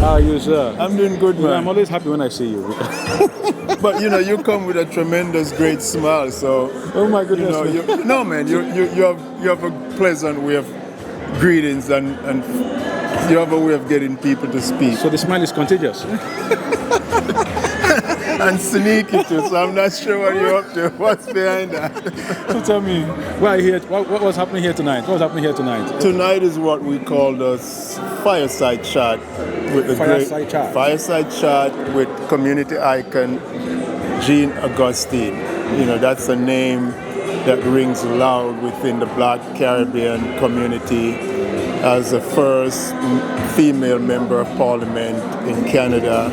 How are you, sir? I'm doing good, man. I'm always happy when I see you. But you come with a tremendous, great smile. So, oh my goodness! No, man, you have a pleasant way of greetings, and you have a way of getting people to speak. So the smile is contagious. And sneaky too. So I'm not sure what you're up to. What's behind that? So tell me, why are you here? What was happening here tonight? What was happening here tonight? Tonight is what we call the fireside chat with the fireside chat with community icon Jean Augustine. That's a name that rings loud within the Black Caribbean community as the first female member of parliament in Canada.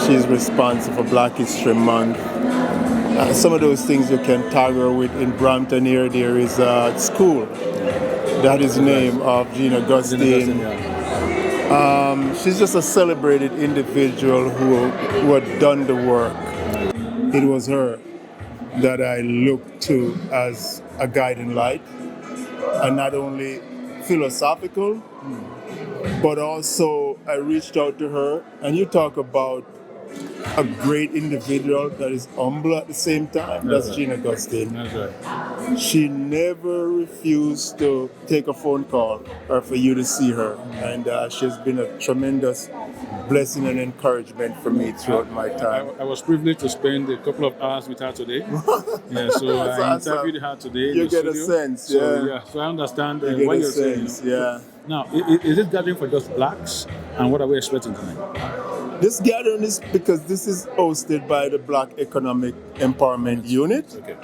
She's responsible for Black History Month. Some of those things you can tag her with. In Brampton here, there is a school that is the name of Jean Augustine. She's just a celebrated individual who had done the work. It was her that I looked to as a guiding light, and not only philosophical, but also I reached out to her, and you talk about a great individual that is humble at the same time. That's Jean Augustine. That's right. She never refused to take a phone call or for you to see her, and she's been a tremendous blessing and encouragement for me throughout my time. I was privileged to spend a couple of hours with her today. So I interviewed her today. You get a sense, So I understand what you're saying. Now, is this gathering for just Blacks, and what are we expecting tonight? This gathering is because this is hosted by the Black Economic Empowerment Unit. Okay.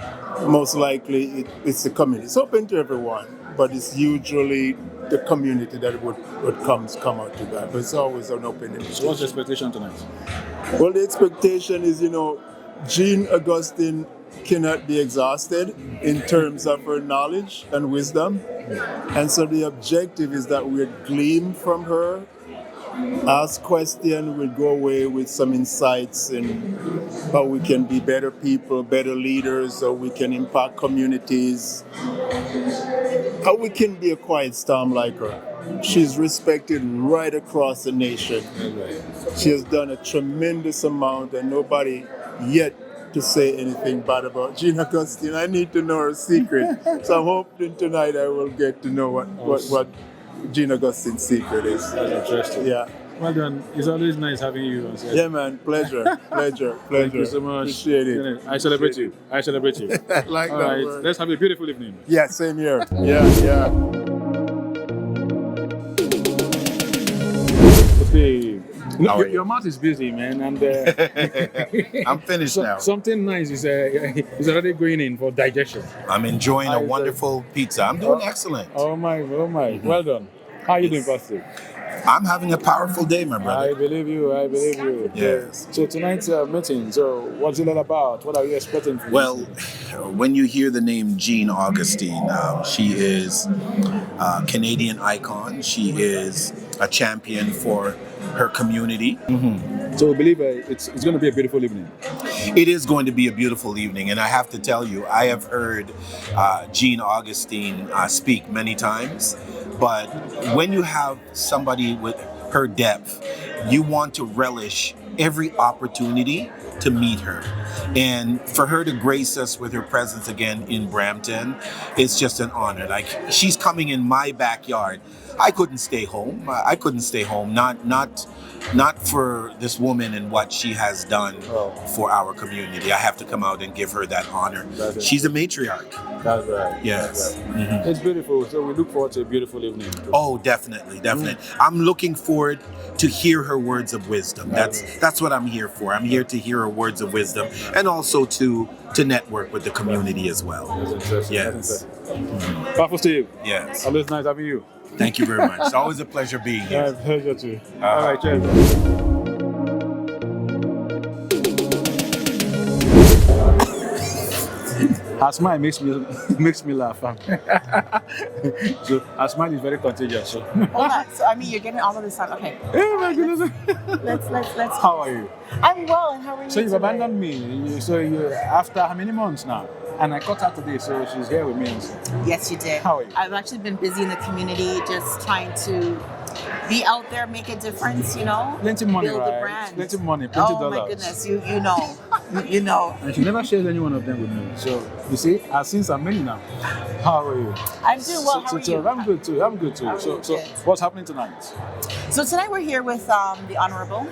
Most likely it's the community. It's open to everyone, but it's usually the community that would come out to that. But it's always an open invitation. So what's the expectation tonight? Well, the expectation is, Jean Augustine cannot be exhausted in terms of her knowledge and wisdom. And so the objective is that we glean from her, ask questions, we'll go away with some insights in how we can be better people, better leaders, how we can impact communities, how we can be a quiet storm like her. She's respected right across the nation. She has done a tremendous amount, and nobody yet to say anything bad about Jean Augustine. I need to know her secret. So I'm hoping tonight I will get to know what Jean Augustine's secret is. That's interesting. Yeah. Well done. It's always nice having you on set. Yeah, man. Pleasure. Thank you so much. Appreciate it. I celebrate you. I like All that right. word. Let's have a beautiful evening. Yeah, same here. Yeah. Okay. Your mouth is busy, man, and I'm finished now. Something nice is already going in for digestion. I'm enjoying a wonderful pizza. I'm doing excellent. Oh my! Well done. How are you doing, Pastor? I'm having a powerful day, my brother. I believe you. Yes. So tonight's meeting, so what's it all about? What are you expecting from Well, when you hear the name Jean Augustine, she is a Canadian icon. She is a champion for her community. Mm-hmm. So we believe it's going to be a beautiful evening. It is going to be a beautiful evening, and I have to tell you, I have heard Jean Augustine speak many times, but when you have somebody with her depth, you want to relish every opportunity to meet her. And for her to grace us with her presence again in Brampton, it's just an honor. Like, she's coming in my backyard. I couldn't stay home. Not for this woman and what she has done for our community. I have to come out and give her that honor. She's a matriarch. That's right. Yes. That's right. Mm-hmm. It's beautiful. So we look forward to a beautiful evening. Oh, definitely. Mm-hmm. I'm looking forward to hear her words of wisdom. That's what I'm here for. I'm here to hear her words of wisdom, and also to network with the community as well. That's interesting. Yes. Mm-hmm. Powerful Steve. Yes. Always nice having you. Thank you very much. It's always a pleasure being here. Yeah, pleasure too. All right, cheers. Her smile makes me laugh. So her smile is very contagious. So. Hold on. So you're getting all of this on. Okay. Oh my goodness. Let's. How are you? I'm well, and how are you? So you've abandoned me. So you after how many months now? And I caught her today, so she's here with me. Yes, you did. How are you? I've actually been busy in the community, just trying to be out there, make a difference, Plenty money, build right? the brand. Plenty money, plenty Oh dollars. my goodness, you know. And she never shares any one of them with me. So you see, I've seen some many now. How are you? I'm doing well. How are you? I'm good too. I'm good too. So what's happening tonight? So tonight we're here with the Honorable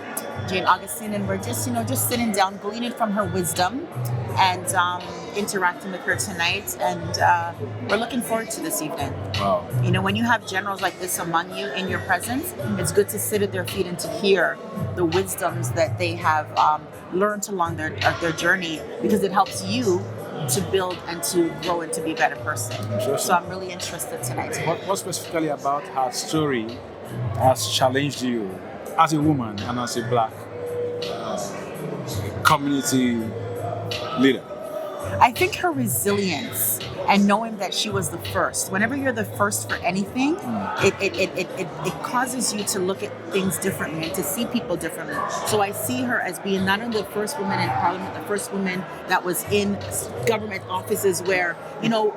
Jane Augustine, and we're just just sitting down, gleaning from her wisdom, and interacting with her tonight. And we're looking forward to this evening. Wow. When you have generals like this among you in your presence, it's good to sit at their feet and to hear the wisdoms that they have learned along their journey, because it helps you to build and to grow and to be a better person. So I'm really interested tonight. What specifically about her story has challenged you as a woman and as a black community leader? I think her resilience and knowing that she was the first. Whenever you're the first for anything, it causes you to look at things differently and to see people differently. So I see her as being not only the first woman in parliament, the first woman that was in government offices where,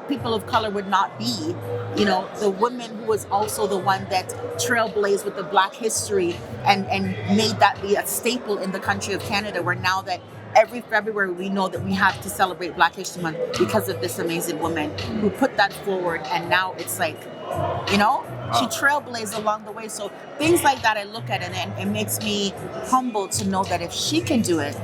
people of color would not be, the woman who was also the one that trailblazed with the Black history and made that be a staple in the country of Canada, where now that every February we know that we have to celebrate Black History Month because of this amazing woman who put that forward, and now it's like, she trailblazed along the way. So things like that I look at, and it makes me humble to know that if she can do it,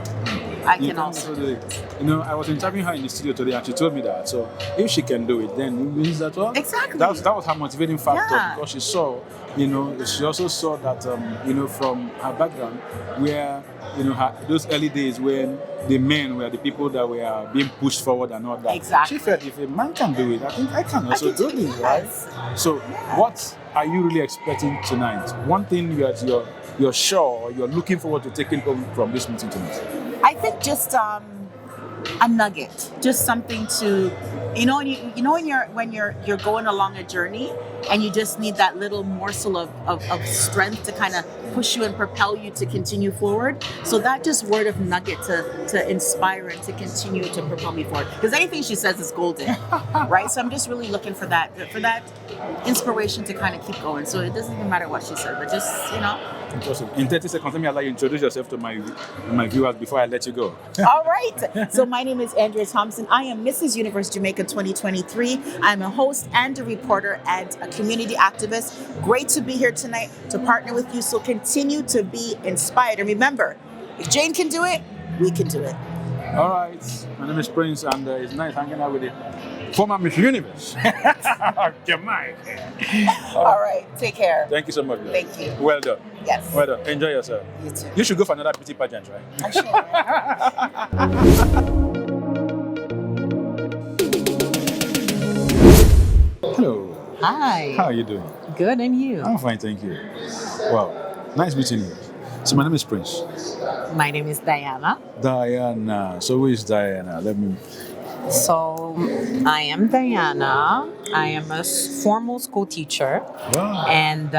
I can also do it. I was interviewing her in the studio today, and she told me that. So if she can do it, then it means that exactly. That was her motivating factor, because she saw, she also saw that, from her background, where, those early days when the men were the people that were being pushed forward and all that. Exactly. She felt if a man can do it, I think I can also do this, right? So what are you really expecting tonight? One thing you're sure, or you're looking forward to taking home from this meeting tonight? I think just a nugget, just something to, when you're going along a journey and you just need that little morsel of strength to kind of push you and propel you to continue forward. So that just word of nugget to inspire and to continue to propel me forward. Because anything she says is golden, right? So I'm just really looking for that inspiration to kind of keep going. So it doesn't even matter what she said, but just, Interesting. In 30 seconds, let me allow you to introduce yourself to my viewers before I let you go. All right. So my name is Andrea Thompson. I am Mrs. Universe Jamaica 2023. I'm a host and a reporter and a community activist. Great to be here tonight to partner with you. So continue to be inspired. And remember, if Jane can do it, we can do it. All right. My name is Prince, and it's nice hanging out with you. Former Miss Universe. Jamaica. All right. Take care. Thank you so much. Thank you. Well done. Yes. Well done. Enjoy yourself. You too. You should go for another beauty pageant, right? I should. Hello. Hi. How are you doing? Good, and you? I'm fine, thank you. Wow. Nice meeting you. So my name is Prince. My name is Diana. Diana. So who is Diana? So I am Diana. I am a formal school teacher. Wow. And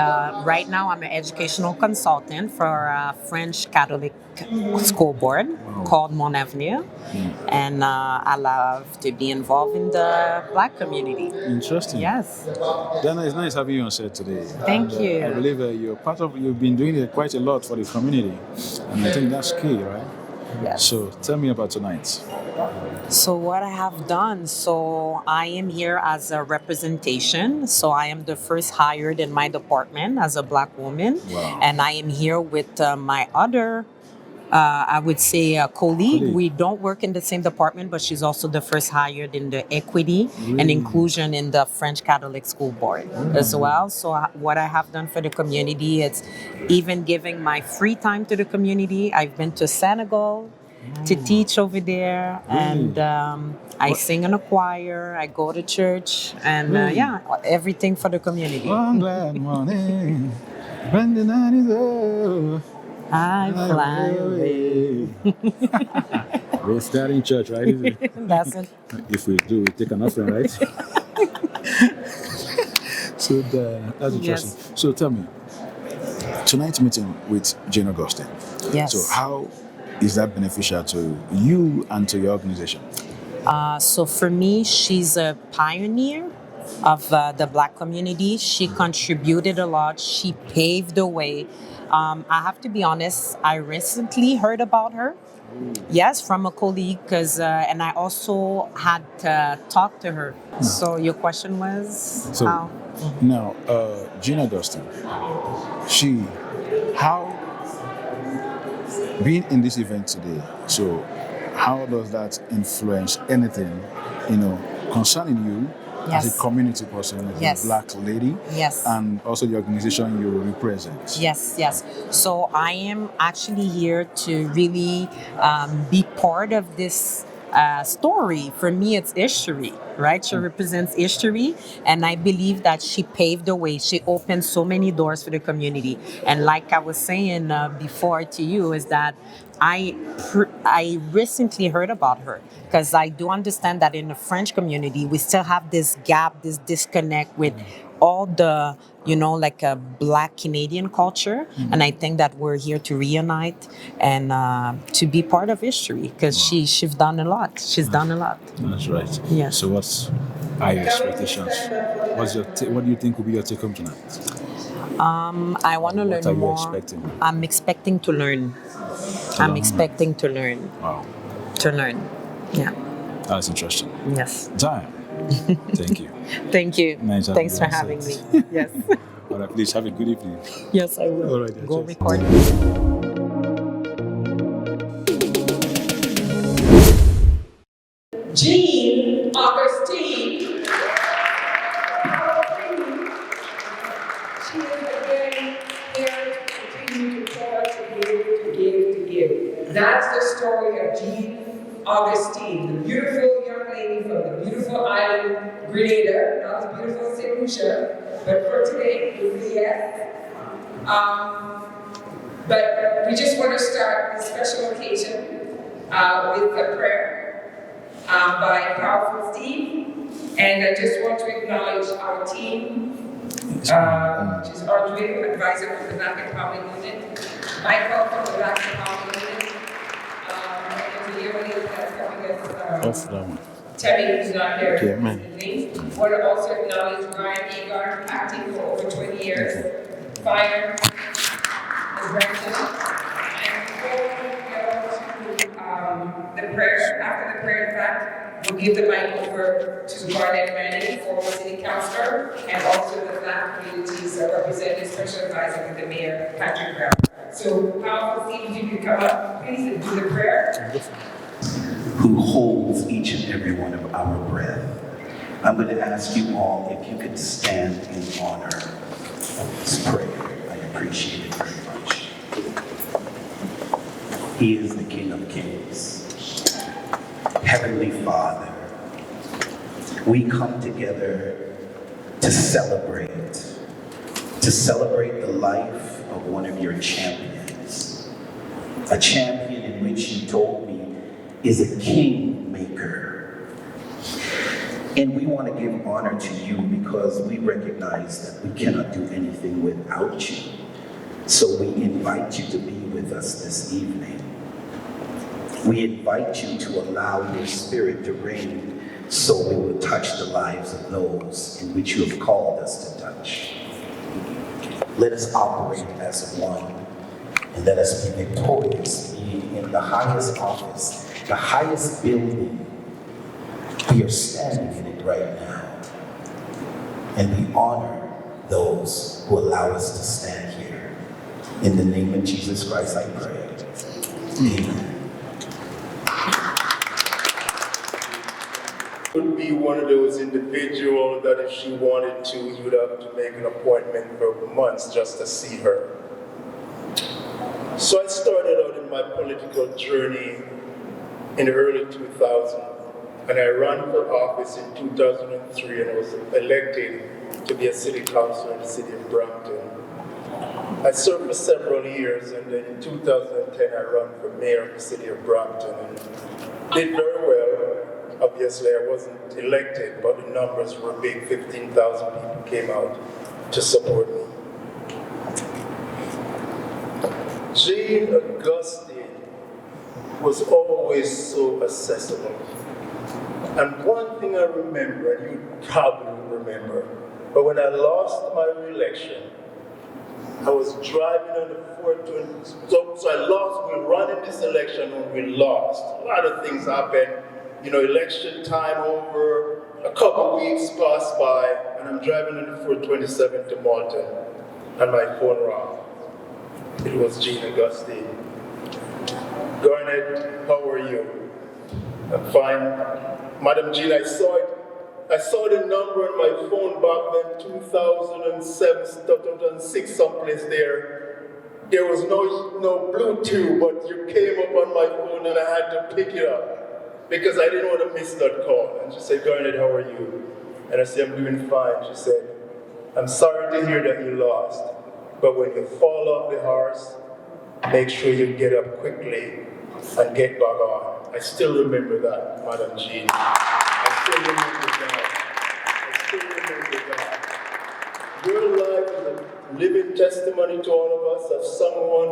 right now I'm an educational consultant for a French Catholic school board called Mon Avenir. And I love to be involved in the Black community. Interesting. Yes. Diana, it's nice having you on set today. Thank you. I believe you've been doing quite a lot for the community. And I think that's key, right? Yes. So tell me about tonight. So what I have done, so I am here as a representation. So I am the first hired in my department as a Black woman. Wow. And I am here with my other, I would say, colleague. We don't work in the same department, but she's also the first hired in the equity and inclusion in the French Catholic School Board as well. So what I have done for the community, it's even giving my free time to the community. I've been to Senegal to teach over there, and I sing in a choir, I go to church, and everything for the community. One glad morning, when the night is over, I fly away. We're starting church, right? Isn't it? That's it. If we do, we take an offering, right? So that's interesting. Yes. So tell me, tonight's meeting with Jane Augustine. Yes. So how is that beneficial to you and to your organization? So for me, she's a pioneer of the Black community. She contributed a lot. She paved the way. I have to be honest, I recently heard about her. Yes, from a colleague, and I also had talked to her. So your question was So how? now, Jean Augustine, how being in this event today, so how does that influence anything, concerning you as a community person, as a Black lady, and also the organization you represent? Yes. So I am actually here to really be part of this story. For me, it's history, right? She represents history, and I believe that she paved the way. She opened so many doors for the community. And like I was saying before to you, is that I recently heard about her because I do understand that in the French community we still have this gap, this disconnect with all the like a Black Canadian culture, and I think that we're here to reunite and to be part of history because she's done a lot. She's done a lot. That's right. Yeah. So what are your expectations? What do you think will be your take home tonight? I want to learn What are you more. expecting? I'm expecting to learn. I'm expecting to learn. Wow. To learn. Yeah. That's interesting. Yes. Diane, thank you. Thank you. Nice Thanks for having having you me. Yes. All right, please have a good evening. Yes, I will. All right, Go cheers. record. Jean Augustine. She is again here to continue to pour, to give. That's the story of Jean Augustine, the beautiful young lady from the beautiful island Grenada, not the beautiful St. Lucia, but for today, yes. But we just want to start this special occasion with a prayer by Powerful Steve. And I just want to acknowledge our team, which is Audrey, advisor from the Black Empowerment Unit, Michael from the Black Empowerment Unit, and Leonie that's coming us, Terry, who's not here. Okay, man. I want to also acknowledge Ryan Agar, acting for over 20 years, Fire, and Brampton. And before we go to the prayer, after the prayer, in fact, we'll give the mic over to Barnett Manning, former city councilor, and also the Black communities representing special advisor with the mayor, Patrick Brown. So, Powerful Steve, if you could come up, please, and do the prayer. Who holds each and every one of our breath. I'm going to ask you all if you could stand in honor of this prayer. I appreciate it very much. He is the King of Kings. Heavenly Father, we come together to celebrate the life of one of your champions, a champion in which you told me is a king maker. And we want to give honor to you because we recognize that we cannot do anything without you. So we invite you to be with us this evening. We invite you to allow your spirit to reign so we will touch the lives of those in which you have called us to touch. Let us operate as one, and let us be victorious, be in the highest office, the highest building. We are standing in it right now. And we honor those who allow us to stand here. In the name of Jesus Christ, I pray. Amen. Would be one of those individuals that if she wanted to, you would have to make an appointment for months just to see her. So I started out in my political journey in the early 2000s, and I ran for office in 2003, and I was elected to be a city councilor in the city of Brampton. I served for several years, and then in 2010 I ran for mayor of the city of Brampton, and did very well. Obviously I wasn't elected, but the numbers were big. 15,000 people came out to support me. Jean Augustine was always so accessible. And one thing I remember, and you probably remember, but when I lost my re-election, I was driving on the 420. So I lost, we ran in this election and we lost. A lot of things happened. You know, election time over, a couple weeks passed by, and I'm driving on the 427 to Malton, and my phone rang. It was Jean Augustine. Garnet, how are you? I'm fine. Madam Jean, I saw it. I saw the number on my phone back then, 2007, 2006, someplace there. There was no Bluetooth, but you came up on my phone and I had to pick it up because I didn't want to miss that call. And she said, Garnet, how are you? And I said, I'm doing fine. She said, I'm sorry to hear that you lost, but when you fall off the horse, make sure you get up quickly and get back on. I still remember that, Madam Jean. I still remember that. Your life is a living testimony to all of us of someone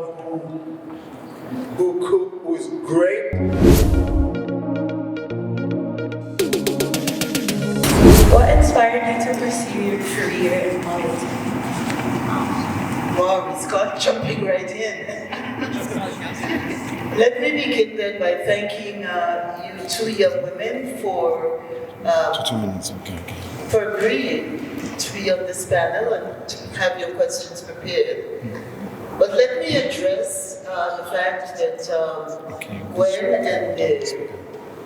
who is great. What inspired you to pursue your career in politics? Wow, it's caught jumping right in. Let me begin then by thanking you two young women for 2 minutes, okay. for agreeing to be on this panel and to have your questions prepared. But let me address the fact that when and the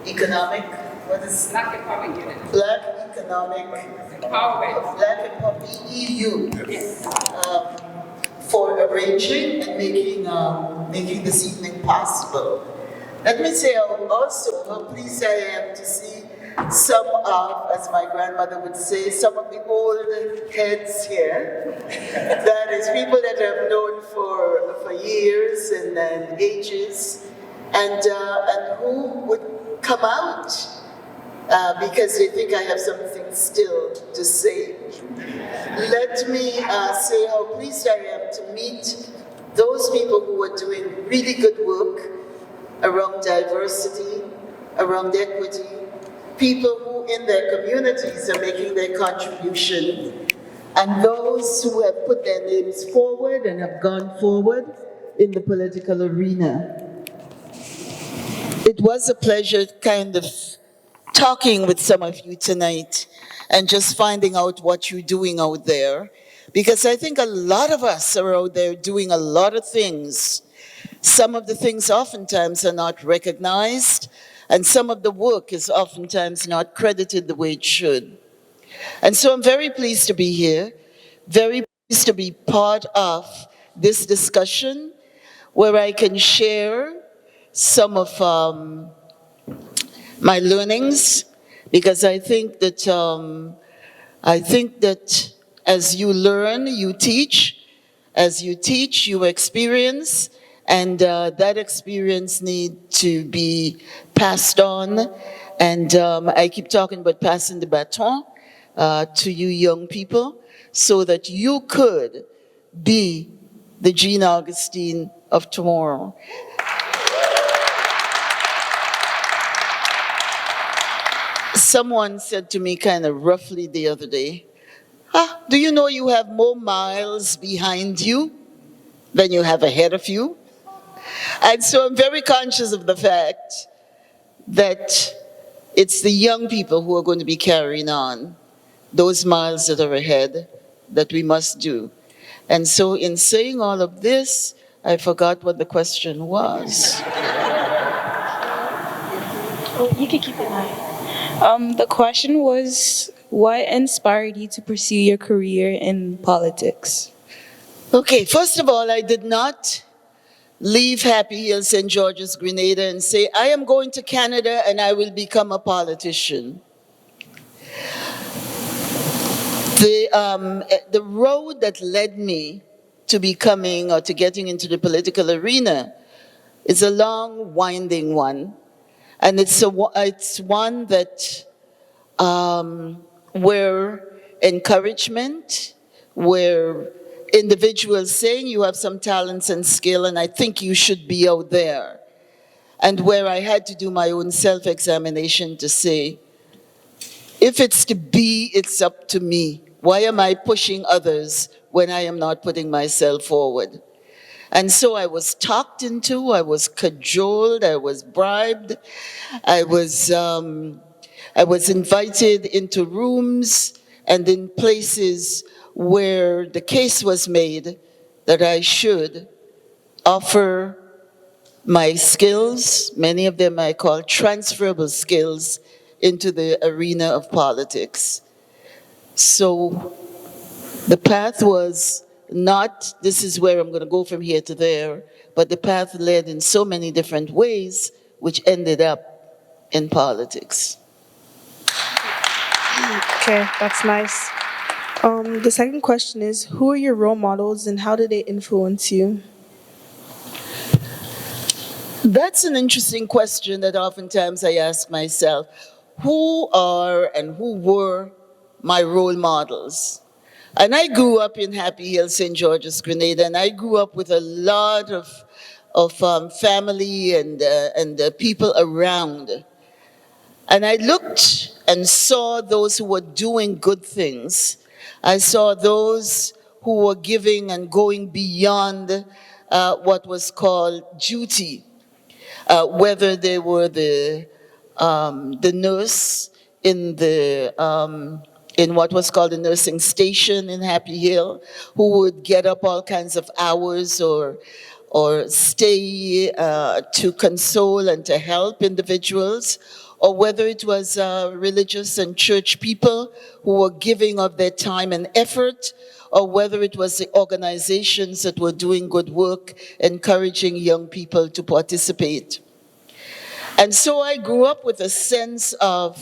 economic, what is Black Empowerment Unit. Black Economic Empowerment. Black Empowerment EU for arranging and making this evening possible. Let me say also how pleased I am to see some of, as my grandmother would say, some of the old heads here. That is people that I've known for years and ages, and who would come out because they think I have something still to say. Let me say how pleased I am to meet those people who are doing really good work around diversity, around equity, people who in their communities are making their contribution, and those who have put their names forward and have gone forward in the political arena. It was a pleasure kind of talking with some of you tonight and just finding out what you're doing out there, because I think a lot of us are out there doing a lot of things. Some of the things oftentimes are not recognized, and some of the work is oftentimes not credited the way it should. And so I'm very pleased to be here, very pleased to be part of this discussion where I can share some of my learnings, because I think that as you learn, you teach. As you teach, you experience, and that experience needs to be passed on. And I keep talking about passing the baton to you young people so that you could be the Jean Augustine of tomorrow. Someone said to me kind of roughly the other day, do you know you have more miles behind you than you have ahead of you? And so I'm very conscious of the fact that it's the young people who are going to be carrying on those miles that are ahead that we must do. And so in saying all of this, I forgot what the question was. Oh, you can keep it live. The question was, what inspired you to pursue your career in politics? Okay, first of all, I did not leave Happy Hill, St. George's, Grenada and say, I am going to Canada and I will become a politician. The road that led me to becoming or to getting into the political arena is a long, winding one. And it's one that where encouragement, where individuals saying you have some talents and skill and I think you should be out there. And where I had to do my own self-examination to say, If it's to be, it's up to me. Why am I pushing others when I am not putting myself forward? And so I was talked into, I was cajoled, I was bribed, I was invited into rooms and in places where the case was made that I should offer my skills, many of them I call transferable skills, into the arena of politics. So the path was not, this is where I'm going to go from here to there, but the path led in so many different ways, which ended up in politics. Okay, that's nice. The second question is, who are your role models and how did they influence you? That's an interesting question that oftentimes I ask myself. Who are and who were my role models? And I grew up in Happy Hill, St. George's, Grenada, and I grew up with a lot of family and people around. And I looked and saw those who were doing good things. I saw those who were giving and going beyond what was called duty, whether they were the nurse in what was called the nursing station in Happy Hill, who would get up all kinds of hours or stay to console and to help individuals, or whether it was religious and church people who were giving of their time and effort, or whether it was the organizations that were doing good work, encouraging young people to participate. And so I grew up with a sense of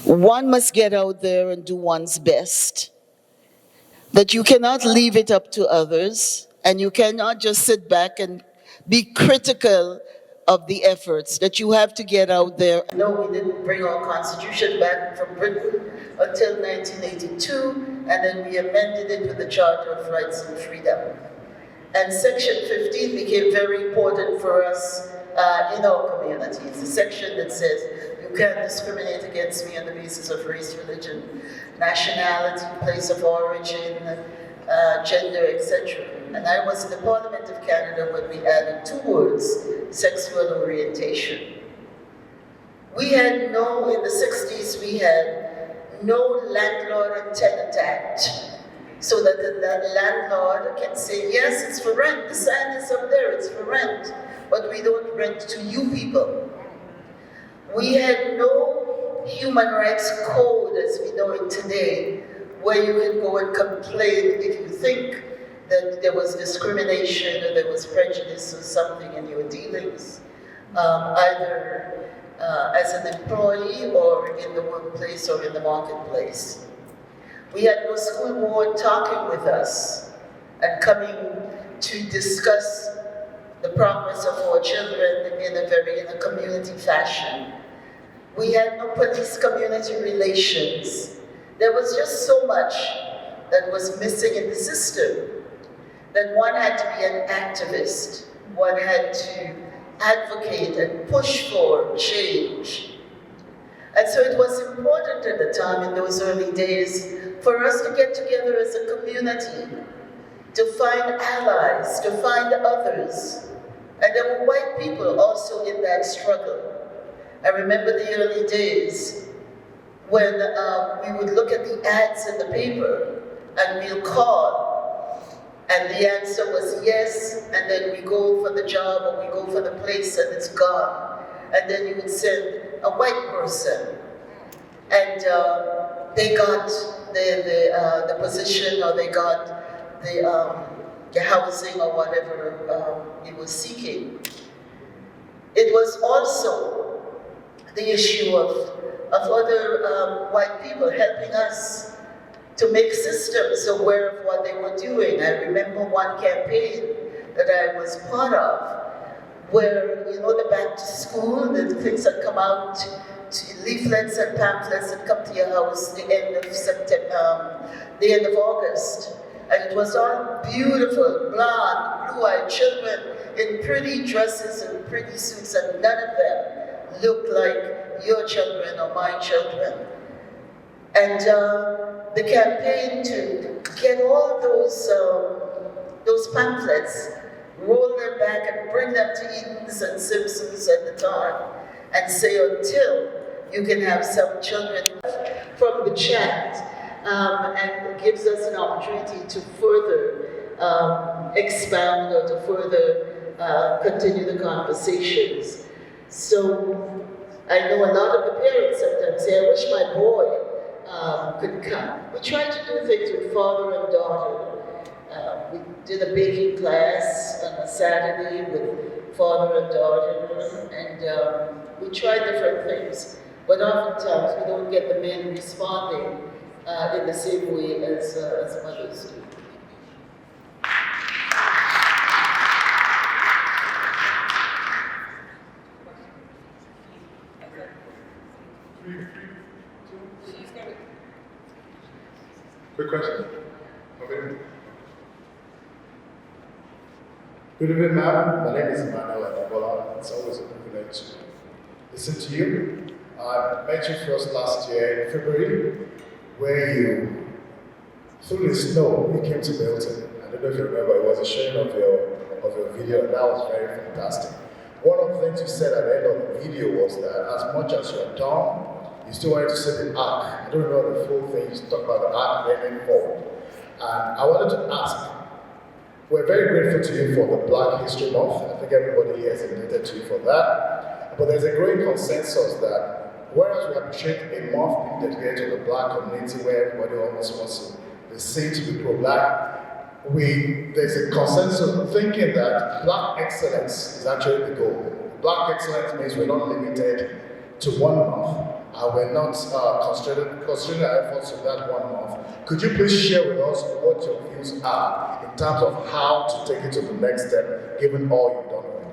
one must get out there and do one's best, that you cannot leave it up to others, and you cannot just sit back and be critical of the efforts, that you have to get out there. No, we didn't bring our Constitution back from Britain until 1982, and then we amended it with the Charter of Rights and Freedom. And Section 15 became very important for us in our community. It's a section that says you can't discriminate against me on the basis of race, religion, nationality, place of origin, gender, etc. And I was in the Parliament of Canada when we added 2 words, sexual orientation. We had in the 60s, we had no landlord and tenant act. So that the landlord can say, yes, it's for rent, the sign is up there, it's for rent, but we don't rent to you people. We had no human rights code as we know it today, where you can go and complain if you think that there was discrimination or there was prejudice or something in your dealings, either as an employee or in the workplace or in the marketplace. We had no school board talking with us and coming to discuss the progress of our children in a community fashion. We had no police community relations. There was just so much that was missing in the system that one had to be an activist. One had to advocate and push for change. And so it was important at the time, in those early days, for us to get together as a community, to find allies, to find others. And there were white people also in that struggle. I remember the early days when we would look at the ads in the paper and we'll call, and the answer was yes, and then we go for the job or we go for the place and it's gone. And then you would send a white person, and they got the position, or they got the housing or whatever he was seeking. It was also the issue of other white people helping us to make systems aware of what they were doing. I remember one campaign that I was part of, where, the back to school, the things that come out, leaflets and pamphlets that come to your house the end of September, the end of August. And it was all beautiful, blonde, blue-eyed children in pretty dresses and pretty suits, and none of them look like your children or my children. And the campaign to get all of those pamphlets, roll them back and bring them to Eden's and Simpson's at the time, and say until you can have some children from the chat, and it gives us an opportunity to further expand or to further continue the conversations. So I know a lot of the parents sometimes say, I wish my boy could come. We try to do things with father and daughter. We did a baking class on a Saturday with father and daughter, and we try different things. But oftentimes we don't get the men responding in the same way as mothers do. Quick question. Good evening, ma'am. My name is Emmanuel Adibola. It's always a privilege to listen to you. I met you first last year in February, where you, through the snow, you came to Milton. I don't know if you remember, it was a sharing of your video, and that was very fantastic. One of the things you said at the end of the video was that as much as you're done, you still wanted to see the arc. I don't remember the full thing, you talked about the arc moving forward. And I wanted to ask, we're very grateful to you for the Black History Month. I think everybody here is indebted to you for that. But there's a growing consensus that whereas we appreciate a month being dedicated to the Black community where everybody almost wants to be seen to be pro-Black, there's a consensus thinking that Black excellence is actually the goal. Black excellence means we're not limited to 1 month, and we're not constraining our efforts to that 1 month. Could you please share with us what your views are in terms of how to take it to the next step, given all you've done already?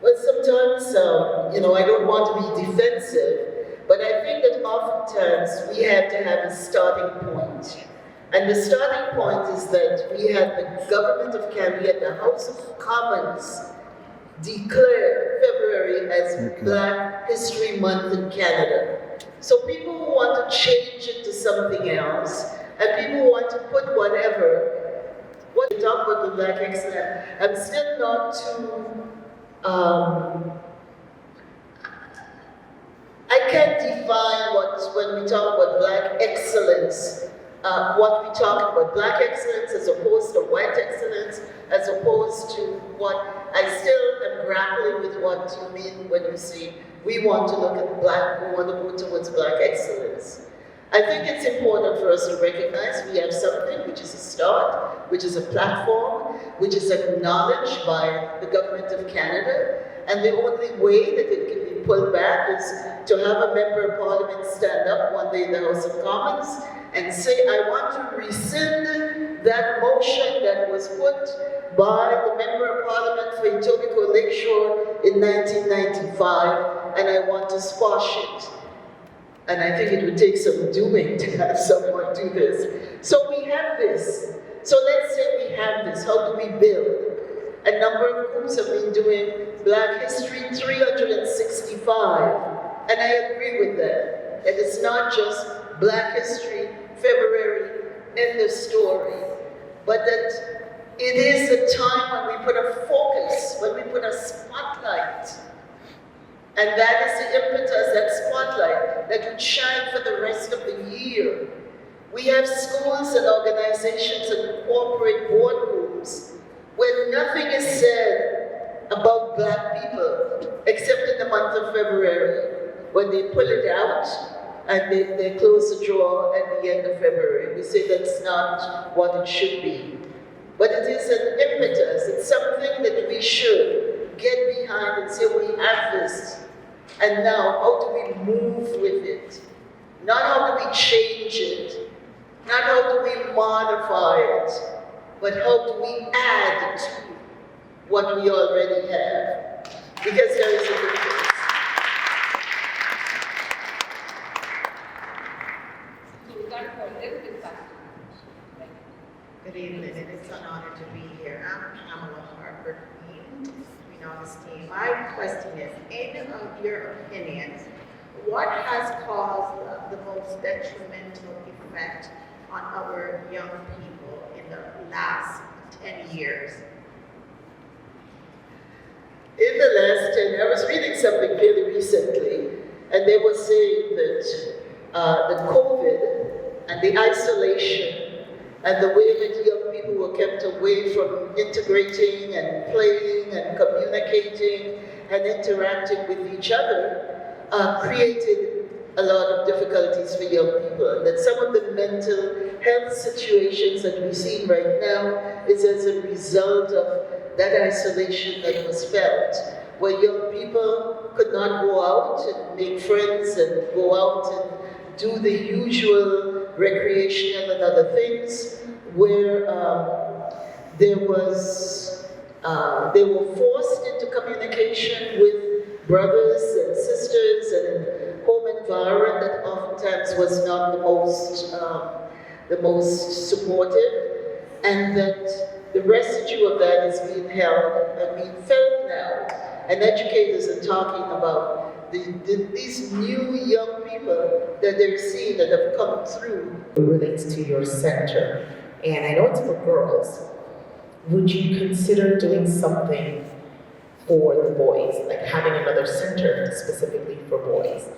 Well, sometimes, I don't want to be defensive, but I think that oftentimes we have to have a starting point. And the starting point is that we have the government of Canada, the House of Commons, declare February as Black History Month in Canada. So people who want to change it to something else, and people who want to put whatever, what we talk about the Black excellence, I'm still not too, I can't define when we talk about Black excellence, what we talk about, Black excellence as opposed to white excellence, as opposed to what, I still am grappling with what you mean when you say we want to look at Black, we want to go towards Black excellence. I think it's important for us to recognize we have something which is a start, which is a platform, which is acknowledged by the government of Canada, and the only way that it can be pulled back is to have a member of parliament stand up one day in the House of Commons and say, I want to rescind that motion that was put by the member of parliament for Etobicoke Lakeshore in 1995, and I want to squash it. And I think it would take some doing to have someone do this. So we have this. So let's say we have this. How do we build? A number of groups have been doing Black History 365. And I agree with that. That it's not just Black History, February, end of story. But that it is a time when we put a focus, when we put a spotlight. And that is the impetus, that spotlight, that would shine for the rest of the year. We have schools and organizations and corporate boardrooms where nothing is said about Black people, except in the month of February, when they pull it out and they close the drawer at the end of February. We say that's not what it should be. But it is an impetus, it's something that we should get behind and say, we have this. And now, how do we move with it? Not how do we change it, not how do we modify it, but how do we add to what we already have? Because there is a difference. Good evening, and it's an honor to be here. I'm Pamela Harper Queen, Augustine, my question is, in your opinion, what has caused the most detrimental effect on our young people in the last 10 years? In the last 10, I was reading something really recently, and they were saying that the COVID and the isolation and the way that young people were kept away from integrating and playing and communicating and interacting with each other created a lot of difficulties for young people. And that some of the mental health situations that we see right now is as a result of that isolation that was felt, where young people could not go out and make friends and go out and do the usual recreational and other things, where they were forced into communication with brothers and sisters and a home environment that oftentimes was not the most supportive, and that the residue of that is being held and being felt now. And educators are talking about these new young people that they're seeing that have come through. It relates to your center, and I know it's for girls. Would you consider doing something for the boys, like having another center specifically for boys?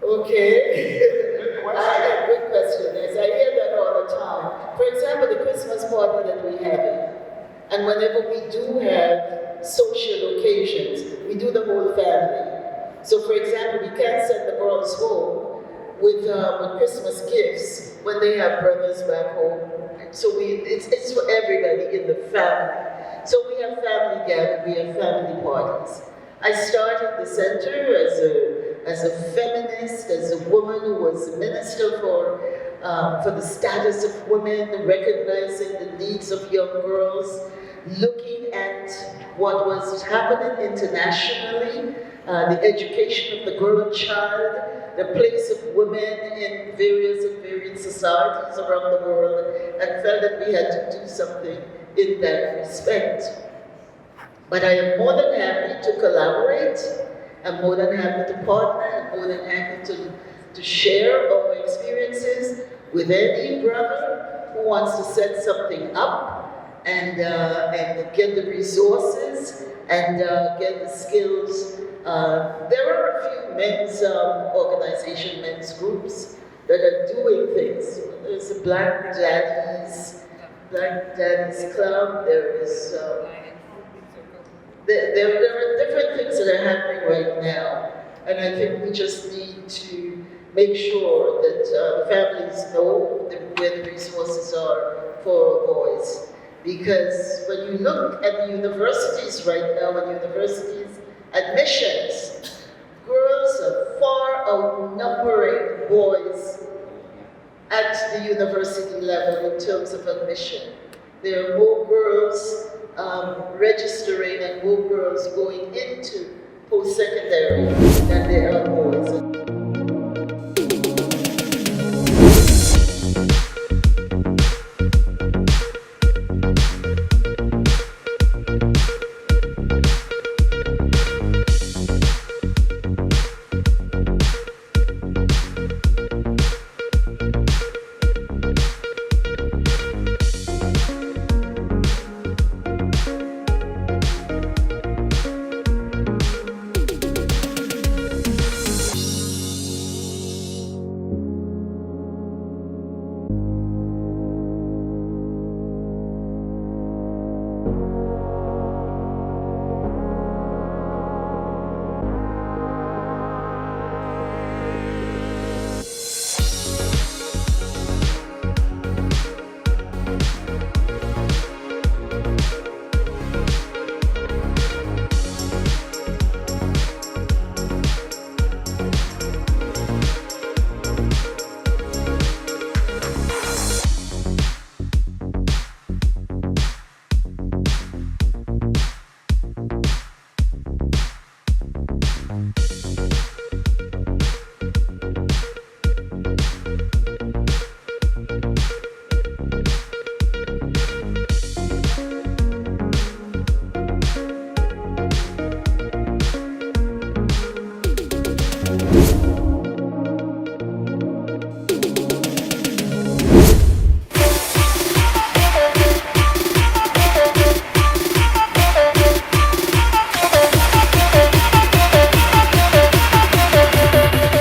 Okay. I have a good question. Yes, I hear that all the time. For example, the Christmas party that we have, and whenever we do have social occasions, we do the whole family. So, for example, we can't send the girls home with Christmas gifts when they have brothers back home. So it's for everybody in the family. So we have family gatherings, we have family parties. I started the center as a feminist, as a woman who was a minister for the status of women, recognizing the needs of young girls, looking at what was happening internationally, the education of the girl child, the place of women in various societies around the world, and felt that we had to do something in that respect. But I am more than happy to collaborate. I'm more than happy to partner. I'm more than happy to share our experiences with any brother who wants to set something up and get the resources and get the skills. There are a few men's organization, men's groups that are doing things. There's the Black Daddies Club. There is. There are different things that are happening right now, and I think we just need to make sure that the families know where the resources are for our boys. Because when you look at the universities right now, and universities admissions, girls are far outnumbering boys at the university level in terms of admission. There are more girls registering and more girls going into post-secondary than there are boys.